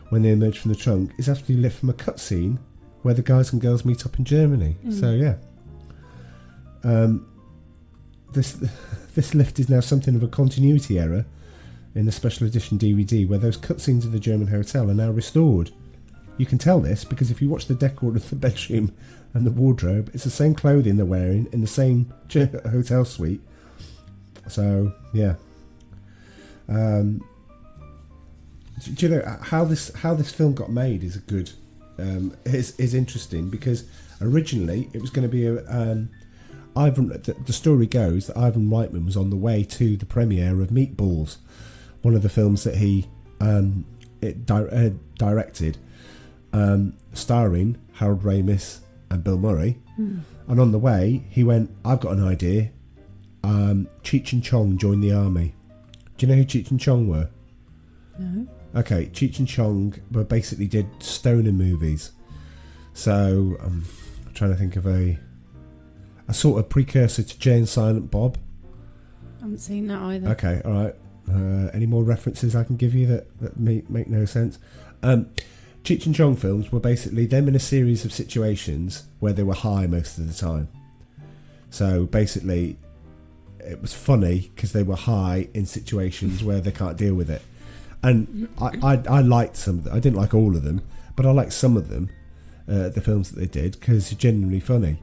when they emerge from the trunk is actually lit from a cutscene where the guys and girls meet up in Germany. So yeah, this lift is now something of a continuity error in the special edition DVD, where those cutscenes of the German hotel are now restored. You can tell this because if you watch the decor of the bedroom and the wardrobe, it's the same clothing they're wearing in the same hotel suite. So yeah. Do you know how this film got made is a good is interesting, because originally it was going to be Ivan. The story goes that Ivan Reitman was on the way to the premiere of Meatballs, one of the films that he directed, starring Harold Ramis and Bill Murray. And on the way, he went, "I've got an idea. Cheech and Chong joined the army." Do you know who Cheech and Chong were?
No.
Okay, Cheech and Chong basically did stoner movies. So I'm trying to think of a sort of precursor to Jay and Silent Bob.
I haven't seen that either.
Okay, all right. Any more references I can give you that make no sense? Cheech and Chong films were basically them in a series of situations where they were high most of the time. So basically, it was funny because they were high in situations where they can't deal with it. And I liked some of them. I didn't like all of them, but I liked some of them, the films that they did, because they're genuinely funny.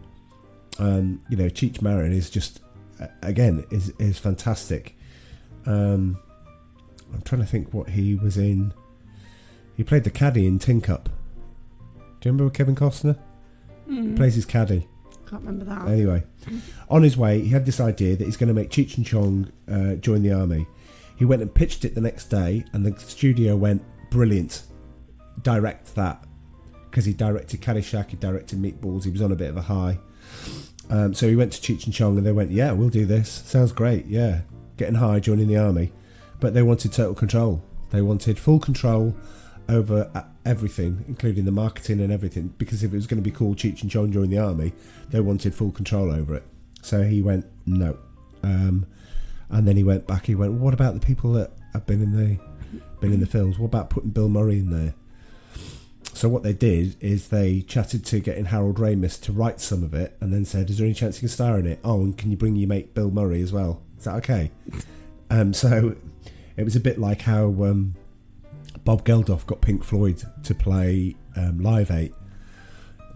Cheech Marin is just, again, is fantastic. I'm trying to think what he was in. He played the caddy in Tin Cup. Do you remember Kevin Costner? He plays his caddy.
Can't remember that.
Anyway, on his way, he had this idea that he's going to make Cheech and Chong join the army. He went and pitched it the next day, and the studio went, "Brilliant, direct that," because he directed Caddyshack, he directed Meatballs. He was on a bit of a high. So he went to Cheech and Chong, and they went, "Yeah, we'll do this. Sounds great. Yeah, getting high, joining the army." But they wanted total control. They wanted full control over everything, including the marketing and everything, because if it was going to be called Cheech and Chong join the army, they wanted full control over it. So he went, no. And then he went back. He went, well, what about the people that have been in the films? What about putting Bill Murray in there? So what they did is they chatted to getting Harold Ramis to write some of it, and then said, is there any chance you can star in it? Oh, and can you bring your mate Bill Murray as well? Is that okay? So it was a bit like how Bob Geldof got Pink Floyd to play Live 8.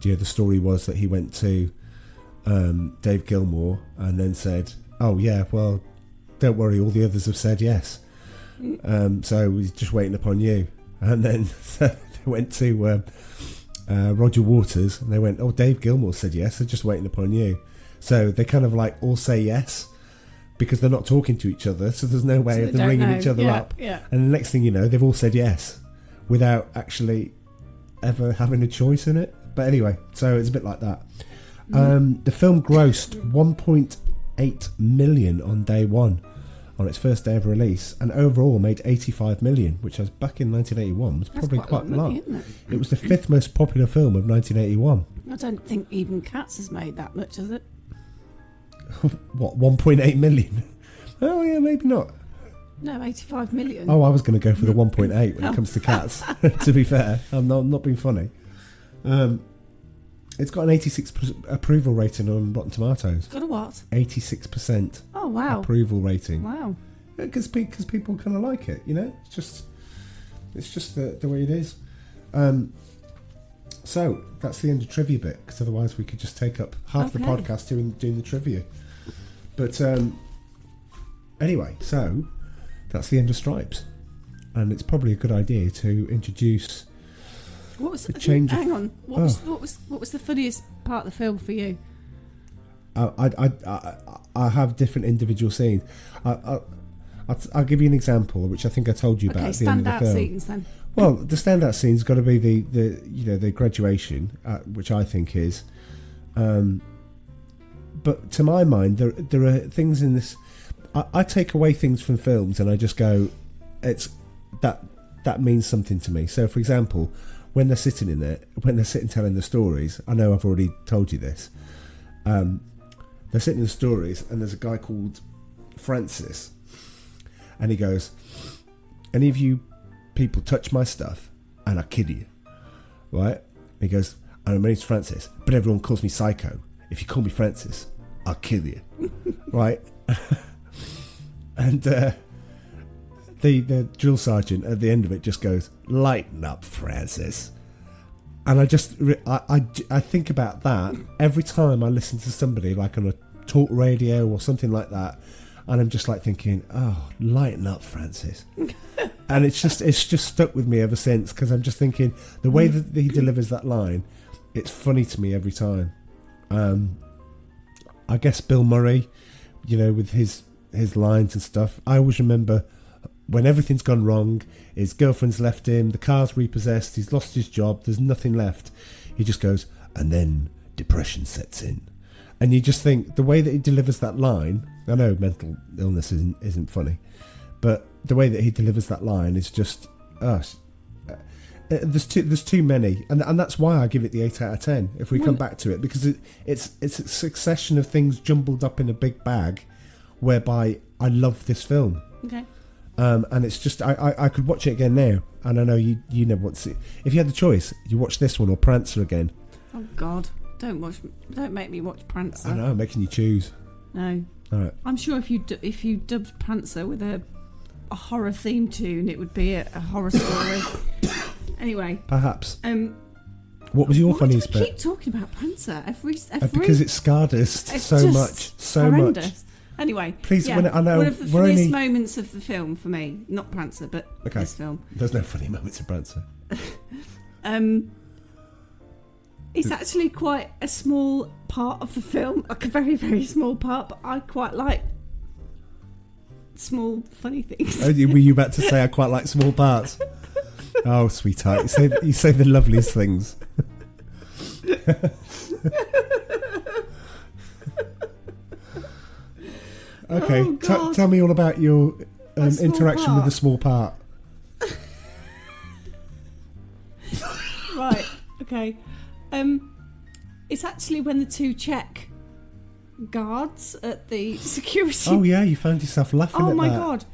The story was that he went to Dave Gilmour and then said, oh yeah, well, don't worry, all the others have said yes. So we're just waiting upon you. And then they went to Roger Waters and they went, oh, Dave Gilmour said yes, they're just waiting upon you. So they kind of like all say yes, because they're not talking to each other, so there's no way of them ringing each other up. Yeah. And the next thing you know, they've all said yes without actually ever having a choice in it. But anyway, so it's a bit like that. The film grossed 1.8 million on day one, on its first day of release, and overall made 85 million, which was back in 1981 was probably quite a lot. It was the fifth most popular film of 1981.
I don't think even Cats has made that much, has it?
What, 1.8 million? Oh yeah, maybe not.
No, 85 million.
Oh, I was going to go for the 1.8 when it comes to Cats. To be fair, I'm not being funny. It's got an 86% approval rating on Rotten Tomatoes.
Got a what?
86%.
Oh, wow.
Approval rating.
Wow.
Because people kind of like it, you know. It's just the way it is. So that's the end of trivia bit, because otherwise we could just take up half the podcast doing the trivia. But anyway, so that's the end of Stripes, and it's probably a good idea to introduce.
What was
change?
Hang on. What was the funniest part of the film for you?
I have different individual scenes. I'll give you an example, which I think I told you about at the end of the film.
Standout scenes then.
Well, the standout scene's got to be the graduation, which I think is. But to my mind, there are things in this. I take away things from films, and I just go, it's that means something to me. So, for example, when they're sitting in there, telling the stories, I know I've already told you this. They're sitting in the stories, and there's a guy called Francis, and he goes, "Any of you people touch my stuff, and I kill you," right? And he goes, "My name's Francis, but everyone calls me Psycho. If you call me Francis, I'll kill you," right? And the drill sergeant at the end of it just goes, "Lighten up, Francis." And I think about that every time I listen to somebody, like on a talk radio or something like that, and I'm just like thinking, "Oh, lighten up, Francis." And it's just stuck with me ever since, because I'm just thinking the way that he delivers that line, it's funny to me every time. I guess Bill Murray, with his lines and stuff, I always remember when everything's gone wrong, his girlfriend's left him, the car's repossessed, he's lost his job, there's nothing left. He just goes, and then depression sets in. And you just think, the way that he delivers that line, I know mental illness isn't funny, but the way that he delivers that line is just, there's too many, and that's why I give it the 8 out of 10 if we come back to it, because it's a succession of things jumbled up in a big bag, whereby I love this film.
Okay.
And it's just I could watch it again now, and I know you never want to see it. If you had the choice, you watch this one or Prancer again.
Oh God, don't make me watch Prancer.
I know, I'm making you choose.
No.
All right.
I'm sure if you dubbed Prancer with a horror theme tune, it would be a horror story. Anyway.
Perhaps. What was your funniest bit?
Keep talking about Prancer every
because it scarred us so
horrendous.
much.
Anyway,
please,
yeah,
I know
one of the funniest moments of the film for me, not Prancer, but this film.
There's no funny moments of Prancer.
It's actually quite a small part of the film, like a very, very small part, but I quite like small, funny things.
Oh, were you about to say I quite like small parts? Oh, sweetheart, you say the loveliest things. Okay, tell me all about your interaction with the small part.
Right, okay. It's actually when the two Czech guards at the security...
Oh yeah, you found yourself laughing at that.
Oh my God.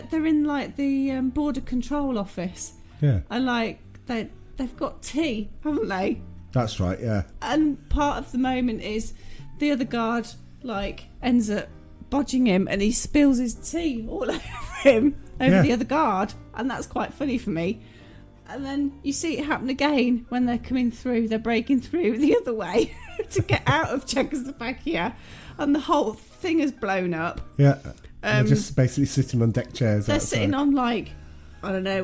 They're in like the border control office.
Yeah.
And like they've got tea, haven't they?
That's right, yeah.
And part of the moment is the other guard like ends up bodging him, and he spills his tea all over him, the other guard, and that's quite funny for me. And then you see it happen again when they're breaking through the other way to get out of Czechoslovakia, and the whole thing is blown up.
Yeah, they're just basically sitting on deck chairs.
They're
outside.
sitting on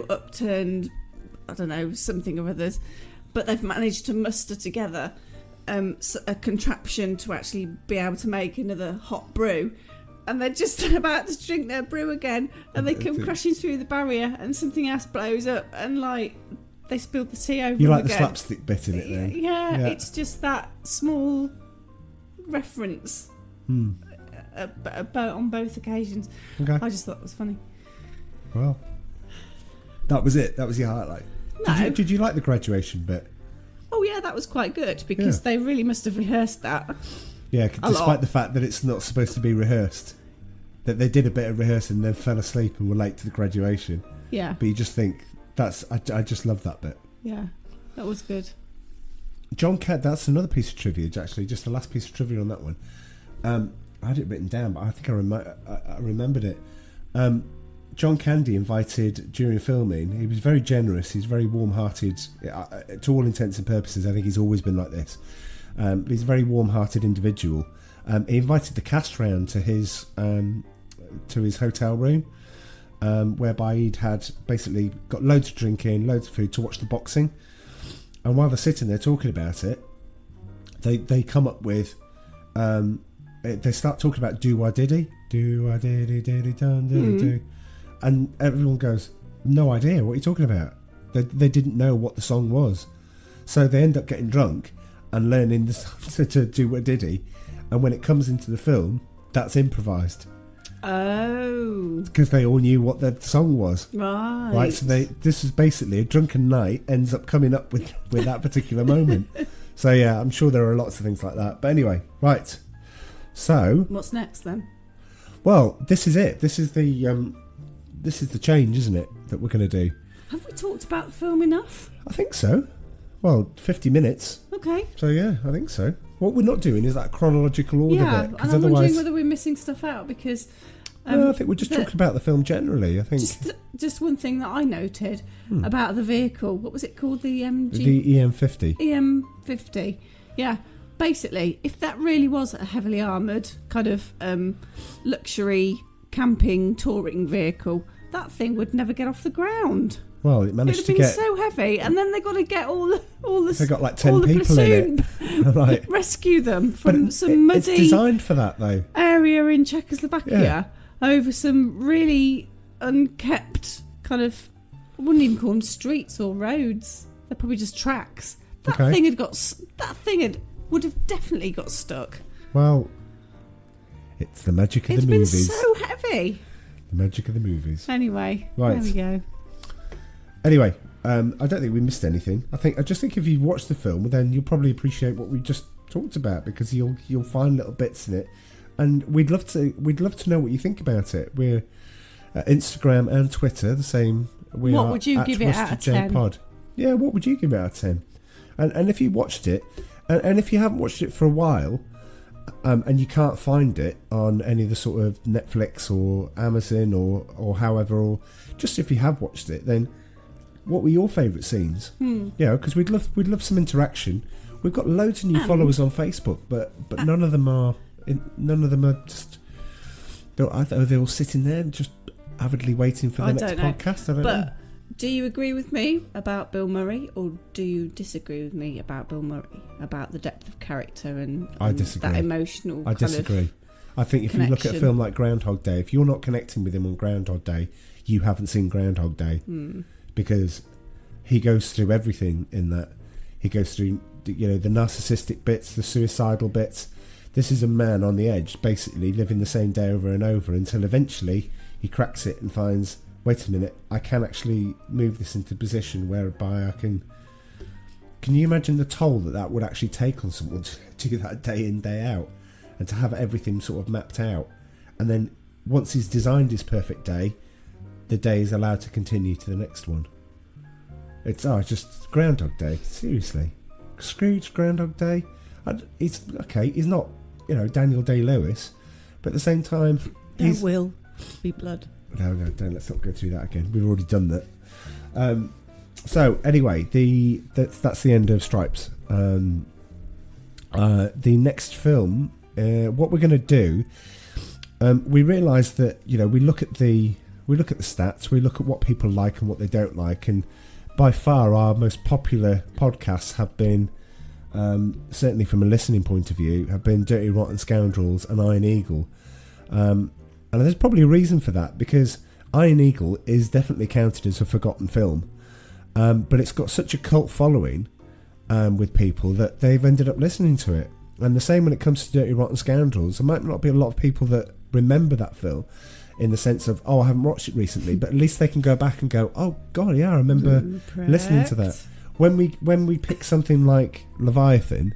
upturned, something or others, but they've managed to muster together a contraption to actually be able to make another hot brew. And they're just about to drink their brew again, and they come crashing through the barrier, and something else blows up, and like they spilled the tea over.
You like
again.
the slapstick bit in it, then?
Yeah, it's just that small reference on both occasions. Okay. I just thought it was funny.
Well, that was it. That was your highlight.
No.
Did you like the graduation bit?
Oh yeah, that was quite good, because they really must have rehearsed that.
Yeah, despite the fact that it's not supposed to be rehearsed, that they did a bit of rehearsing and then fell asleep and were late to the graduation.
Yeah.
But you just think I just love that bit.
Yeah, that was good.
John Candy, that's another piece of trivia, actually, just the last piece of trivia on that one. I had it written down, but I think I remembered it. John Candy invited, during filming, he was very generous, he's very warm-hearted, to all intents and purposes. I think he's always been like this. He's a very warm-hearted individual. He invited the cast round to his hotel room, whereby he'd had basically got loads of drinking, loads of food to watch the boxing. And while they're sitting there talking about it, they come up with, they start talking about do I diddy, dun diddy do, and everyone goes, no idea, what are you talking about? They didn't know what the song was, so they end up getting drunk and learning the song to do a diddy, and when it comes into the film, that's improvised.
Oh,
because they all knew what the song was.
Right.
So this is basically a drunken night ends up coming up with that particular moment. So yeah, I'm sure there are lots of things like that. But anyway, right. So
what's next then?
Well, this is it. This is the change, isn't it, that we're going to do?
Have we talked about the film enough?
I think so. Well, 50 minutes.
Okay.
So yeah, I think so. What we're not doing is that chronological order bit.
Yeah, and I'm wondering whether we're missing stuff out because...
no, I think we're just talking about the film generally. I think
just one thing that I noted about the vehicle. What was it called? The
the EM50.
EM50. Yeah. Basically, if that really was a heavily armoured kind of luxury camping touring vehicle, that thing would never get off the ground.
Well, it managed to get
so heavy, and then they got to get all the.
They got like 10 people in it. Right.
Rescue them from some muddy.
It's designed for that though.
Area in Czechoslovakia over some really unkept kind of. I wouldn't even call them streets or roads. They're probably just tracks. That thing would have definitely got stuck.
Well, it's the magic of the movies.
It's been so heavy.
The magic of the movies.
Anyway,
right.
There we go.
Anyway, I don't think we missed anything. I just think if you've watched the film, then you'll probably appreciate what we just talked about, because you'll find little bits in it, and we'd love to know what you think about it. We're at Instagram and Twitter the same.
What would you give it out of 10?
Pod. Yeah, what would you give it out of 10? And if you watched it, and if you haven't watched it for a while, and you can't find it on any of the sort of Netflix or Amazon or however, or just if you have watched it, then what were your favourite scenes? Yeah, because we'd love some interaction. We've got loads of new followers on Facebook, but none of them are just. Are they all sitting there just avidly waiting for the next podcast? I don't know.
Do you agree with me about Bill Murray, or do you disagree with me about Bill Murray, about the depth of character and that emotional?
I disagree. I think if you look at a film like Groundhog Day, if you're not connecting with him on Groundhog Day, you haven't seen Groundhog Day. Because he goes through everything in that. He goes through, the narcissistic bits, the suicidal bits. This is a man on the edge, basically living the same day over and over, until eventually he cracks it and finds, wait a minute, I can actually move this into a position whereby I can you imagine the toll that would actually take on someone to do that day in, day out, and to have everything sort of mapped out, and then once he's designed his perfect day, the day is allowed to continue to the next one. It's just Groundhog Day. Seriously, Scrooge, Groundhog Day. He's not Daniel Day-Lewis, but at the same time,
there will be blood.
No, don't. Let's not go through that again. We've already done that. So anyway, that's the end of Stripes. The next film, what we're going to do, we realise that we look at the stats, we look at what people like and what they don't like, and by far our most popular podcasts have been, certainly from a listening point of view, have been Dirty Rotten Scoundrels and Iron Eagle. And there's probably a reason for that, because Iron Eagle is definitely counted as a forgotten film, but it's got such a cult following with people that they've ended up listening to it. And the same when it comes to Dirty Rotten Scoundrels. There might not be a lot of people that remember that film, in the sense of, I haven't watched it recently, but at least they can go back and go, oh god, yeah, I remember listening to that. When we pick something like Leviathan,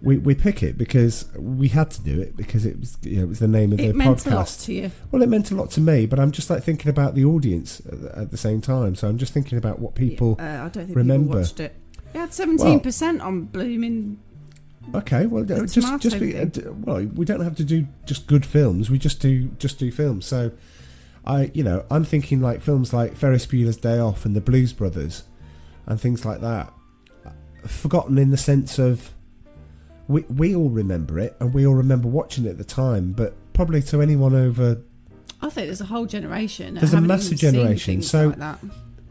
we pick it because we had to do it, because it was it was the name of the podcast. It meant a lot to you. Well, it meant a lot to me, but I'm just thinking about the audience at the same time. So I'm just thinking about what people
I don't think
remember.
People watched it. It had 17% on blooming.
Okay, well, well, we don't have to do just good films. We just do films. So, I'm thinking like films like Ferris Bueller's Day Off and The Blues Brothers, and things like that. Forgotten in the sense of we all remember it and we all remember watching it at the time, but probably to anyone over,
I think there's a whole generation.
There's a massive generation. So,
like that.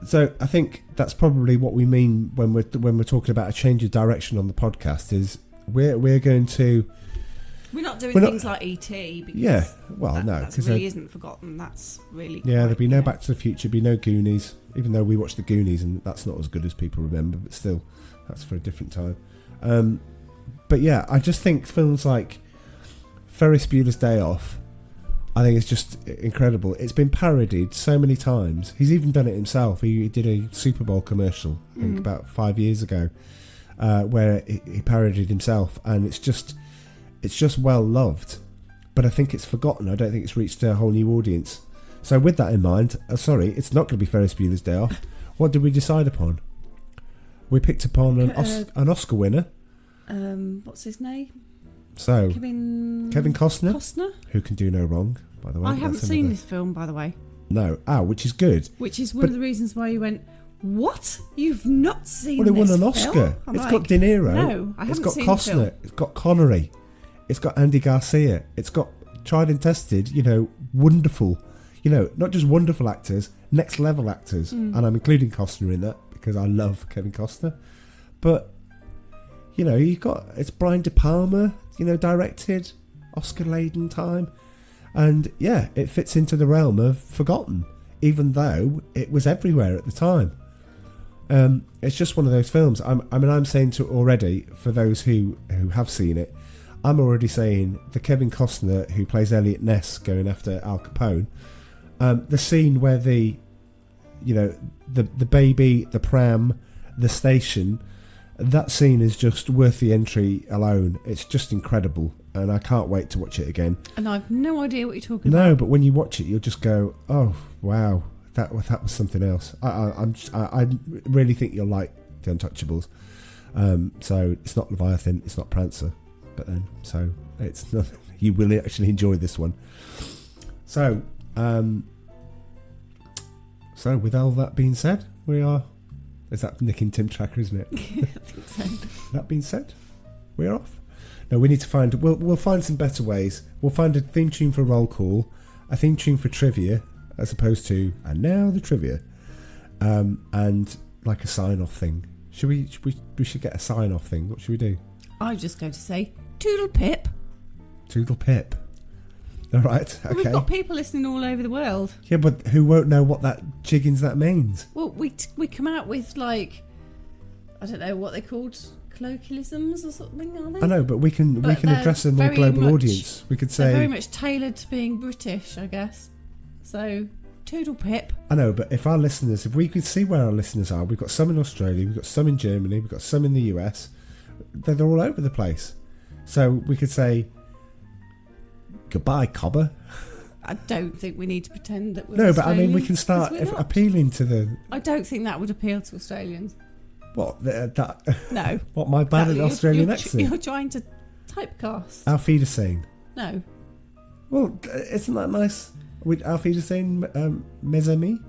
So I think that's probably what we mean when we're talking about a change of direction on the podcast. Is we're going to.
We're not doing things like E.T. because
that
really isn't forgotten. That's really
there'll be no Back to the Future, be no Goonies. Even though we watched the Goonies and that's not as good as people remember, but still, that's for a different time. But yeah, I just think films like Ferris Bueller's Day Off, I think it's just incredible. It's been parodied so many times. He's even done it himself. He did a Super Bowl commercial, I think about 5 years ago, where he parodied himself, and it's just well loved. But I think it's forgotten. I don't think it's reached a whole new audience. So with that in mind, it's not going to be Ferris Bueller's Day Off. What did we decide upon? We picked upon an Oscar winner.
What's his name?
So
Kevin
Costner, who can do no wrong, by the way.
I haven't seen this film, by the way.
No, which is good.
Which is one of the reasons why you went, what? You've not seen this
film? Well, it won an Oscar. It's got De Niro.
No, I haven't seen
Costner.
the film.
It's got Connery. It's got Andy Garcia. It's got tried and tested, wonderful, not just wonderful actors, next level actors. And I'm including Costner in that because I love Kevin Costner. But, it's Brian De Palma, directed, Oscar-laden time. And, yeah, it fits into the realm of forgotten, even though it was everywhere at the time. It's just one of those films. I'm saying to already, for those who have seen it, I'm already saying the Kevin Costner who plays Elliot Ness going after Al Capone, the scene where the baby, the pram, the station, that scene is just worth the entry alone. It's just incredible, and I can't wait to watch it again. And I've no idea what you're talking about. No, but when you watch it, you'll just go, "Oh wow, that was something else." I really think you'll like The Untouchables. So it's not Leviathan, it's not Prancer, but then it's not. You will actually enjoy this one. So with all that being said, we are. Is that Nick and Tim Tracker, isn't it?
I think so.
That being said, we're off. No, we need to find. We'll find some better ways. We'll find a theme tune for roll call, a theme tune for trivia, as opposed to and now the trivia, and like a sign off thing. We should get a sign off thing. What should we do? I'm just going to say Toodle Pip. Toodle Pip. All right. Okay. We've got people listening all over the world. Yeah, but who won't know what that chiggins that means? Well, we come out with I don't know what they're called, colloquialisms or something, are they? I know, but we can address a more global audience. We could say they're very much tailored to being British, I guess. So Toodle Pip. I know, but if we could see where our listeners are, we've got some in Australia, we've got some in Germany, we've got some in the US. They're all over the place. So we could say, goodbye, Cobber. I don't think we need to pretend that we're Australian. But I mean, we can start appealing to the... I don't think that would appeal to Australians. What? No. What, my bad Australian accent? You're trying to typecast. Auf Wiedersehen. No. Well, isn't that nice? With Auf Wiedersehen, mes amis?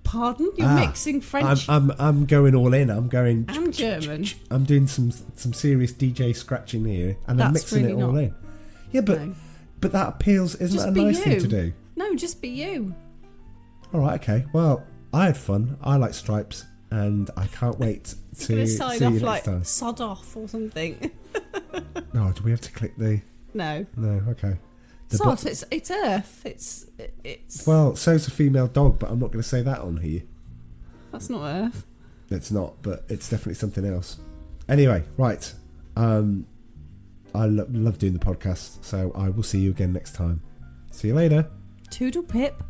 Pardon? You're mixing French. I'm going all in. I'm going... And German. I'm doing some serious DJ scratching here, and I'm mixing really it all in. Yeah, but that appeals. Isn't that a nice thing to do? No, just be you. All right, okay. Well, I had fun. I like Stripes, and I can't wait to see you next time. Sod off or something. No, do we have to click the? No. No. Okay. Sod. It's Earth. It's. Well, so's a female dog, but I'm not going to say that on here. That's not Earth. It's not, but it's definitely something else. Anyway, right. I love doing the podcast, so I will see you again next time. See you later. Toodle Pip.